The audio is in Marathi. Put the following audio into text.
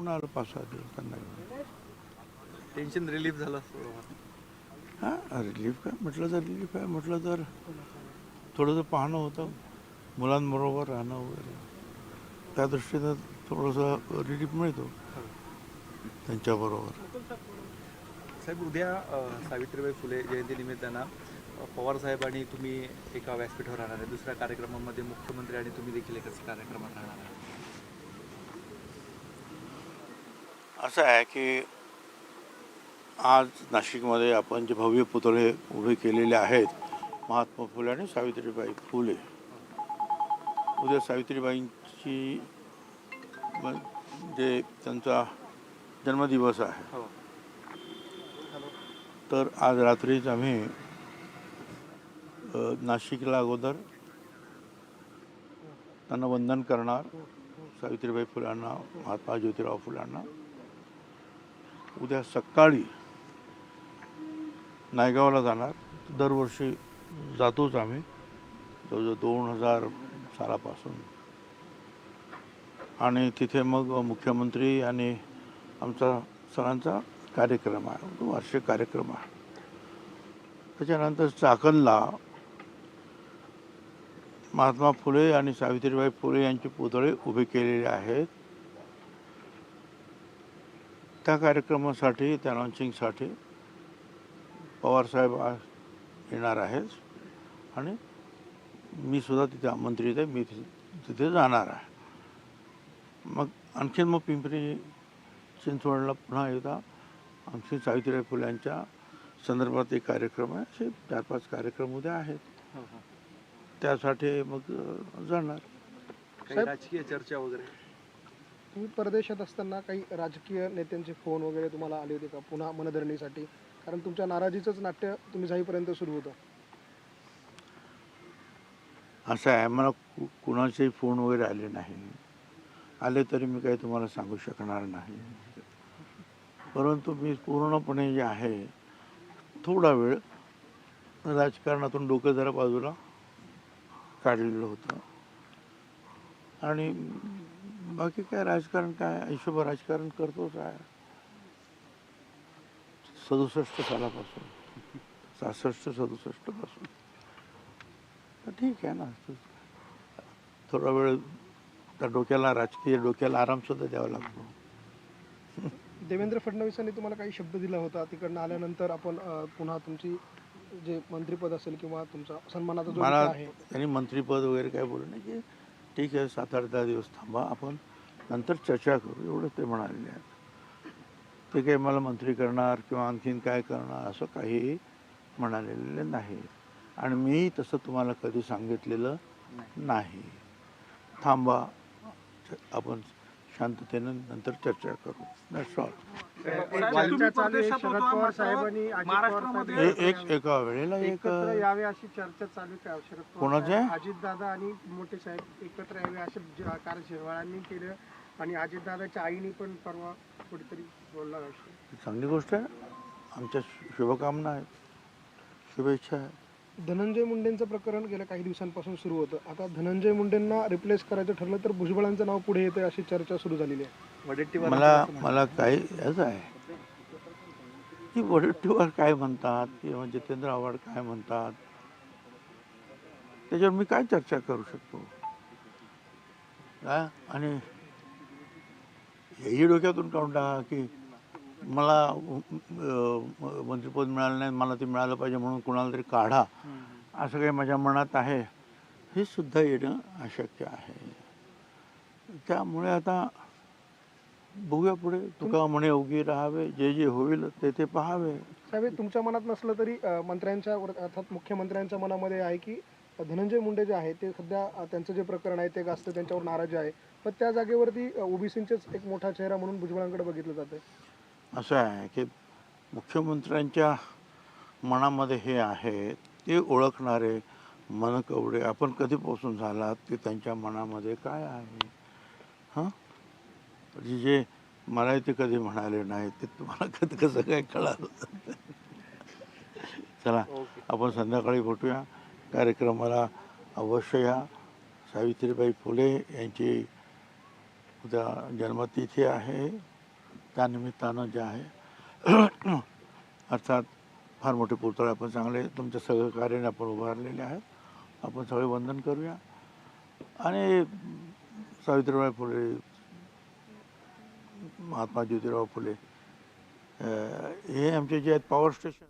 जाऊन आलो 5-6 दिवस त्यांना घेऊन. टेन्शन रिलीफ झालं असं. हां, रिलीफ काय म्हटलं तर रिलीफ आहे, म्हटलं तर थोडंसं पाहणं होतं, मुलांबरोबर राहणं वगैरे, त्या दृष्टीनं थोडंसं रिलीफ मिळतो त्यांच्याबरोबर. साहेब उद्या सावित्रीबाई फुले जयंतीनिमित्तानं पवार साहेब आणि तुम्ही एका व्यासपीठावर राहणार आहे. दुसऱ्या कार्यक्रमामध्ये मुख्यमंत्री आणि तुम्ही देखील एकाच कार्यक्रमात राहणार आहे. असं आहे की आज नाशिकमध्ये आपण जे भव्य पुतळे उभे केलेले आहेत, महात्मा फुले आणि सावित्रीबाई फुले, उद्या सावित्रीबाईंची जे त्यांचा जन्मदिवस आहे, हो. तर आज रात्रीच आम्ही नाशिकला अगोदर त्यांना वंदन करणार, सावित्रीबाई फुलांना, महात्मा ज्योतिराव फुलांना. उद्या सकाळी नायगावला जाणार. दरवर्षी जातोच आम्ही, जवळजवळ 2000 सालापासून. आणि तिथे मग मुख्यमंत्री आणि आमचा सगळ्यांचा कार्यक्रम आहे, तो वार्षिक कार्यक्रम आहे. त्याच्यानंतर चाकणला महात्मा फुले आणि सावित्रीबाई फुले यांचे पुतळे उभे केलेले आहेत. त्या कार्यक्रमासाठी, त्या लॉन्चिंगसाठी पवारसाहेब आज येणार आहेत आणि मी सुद्धा तिथे आमंत्रित आहे, मी तिथे जाणार आहे. मग आणखीन मग पिंपरी चिंचवडला पुन्हा एकदा आणखी सावित्रीबाई फुल्यांच्या संदर्भात एक कार्यक्रम आहे. असे 4-5 कार्यक्रम उद्या आहेत, त्यासाठी मग जाणार. काही राजकीय चर्चा वगैरे? तुम्ही परदेशात असताना काही राजकीय नेत्यांचे फोन वगैरे तुम्हाला आले होते का पुन्हा मनधरणीसाठी? कारण तुमच्या नाराजीचंच नाट्य तुम्ही जाईपर्यंत सुरू होतं. असं आहे, मला कुणाचेही फोन वगैरे आले नाही. आले तरी मी काही तुम्हाला सांगू शकणार नाही. परंतु मी पूर्णपणे जे आहे, थोडा वेळ राजकारणातून डोकं जरा बाजूला काढलेलं होतं. आणि बाकी काय राजकारण, काय आयुष्यभर राजकारण करतोच आहे. 67 सालापासून, 66-67 पासून. तर ठीक आहे ना, थोडा वेळ त्या डोक्याला, राजकीय डोक्याला आरामसुद्धा द्यावा लागतो. देवेंद्र फडणवीसांनी तुम्हाला काही शब्द दिला होता, तिकडनं आल्यानंतर आपण पुन्हा तुमची जे मंत्रिपद असेल किंवा तुमचा सन्मानाचा जो मला आहे, त्यांनी मंत्रिपद वगैरे काय बोलू नाही, की ठीक आहे 7-8-10 दिवस थांबा, आपण नंतर चर्चा करू, एवढं ते म्हणालेले आहेत. ते काही मला मंत्री करणार किंवा आणखीन काय करणार असं काही म्हणालेलं नाही. आणि मी तसं तुम्हाला कधी सांगितलेलं नाही. थांबा, आपण शांततेनं नंतर चर्चा करू. That's all. एका वेळेला एकत्र यावे अशी चर्चा चालू आहे. शरद कोणाचे? अजितदादा आणि मोठे साहेब एकत्र यावे असे कारभारांनी केलं आणि अजितदादाच्या आईने पण परवा कुठेतरी बोलला. चांगली गोष्ट आहे, आमच्या शुभकामना आहेत, शुभेच्छा आहेत. धनंजय मुंडेंचं प्रकरण गेल्या काही दिवसांपासून सुरू होतं. आता धनंजय मुंडेंना रिप्लेस करायचं ठरलं तर भुजबळांचं नाव पुढे येतं अशी चर्चा सुरू झालेली आहे. मला काही असं आहे की वडेट्टीवार काय म्हणतात किंवा जितेंद्र आव्हाड काय म्हणतात, त्याच्यावर मी काय चर्चा करू शकतो? आणि हेही डोक्यातून काढून टाका की मला मंत्रिपद मिळालं नाही, मला ते मिळालं पाहिजे म्हणून कुणाला तरी काढा, असं काही माझ्या मनात आहे, हे सुद्धा येणं अशक्य आहे. त्यामुळे आता बघूया पुढे. तुका म्हणे उगी राहावे, जे जे होईल ते ते पाहावे. साहेब, तुमच्या मनात नसलं तरी मंत्र्यांच्या अर्थात मुख्यमंत्र्यांच्या मनामध्ये आहे की धनंजय मुंडे जे आहे ते सध्या त्यांचं जे प्रकरण आहे ते जास्त त्यांच्यावर नाराजी आहे, पण त्या जागेवरती ओबीसींचेच एक मोठा चेहरा म्हणून भुजबळांकडे बघितलं जातं. असं आहे की मुख्यमंत्र्यांच्या मनामध्ये हे आहे, ते ओळखणारे मनकवडे आपण कधीपासून झालात की त्यांच्या मनामध्ये काय आहे. हां, जे मला ते कधी म्हणाले नाही ते तुम्हाला कधी कसं काय कळालं? चला, आपण संध्याकाळी भेटूया. कार्यक्रमाला अवश्य या. सावित्रीबाई फुले यांची उद्या जन्मतिथी आहे. त्यानिमित्तानं जे आहे अर्थात फार मोठे पुतळे आपण चांगले तुमच्या सहकार्याने आपण उभारलेले आहेत. आपण सगळे वंदन करूया आणि सावित्रीबाई फुले, महात्मा ज्योतिराव फुले हे आमचे जे आहेत पॉवर स्टेशन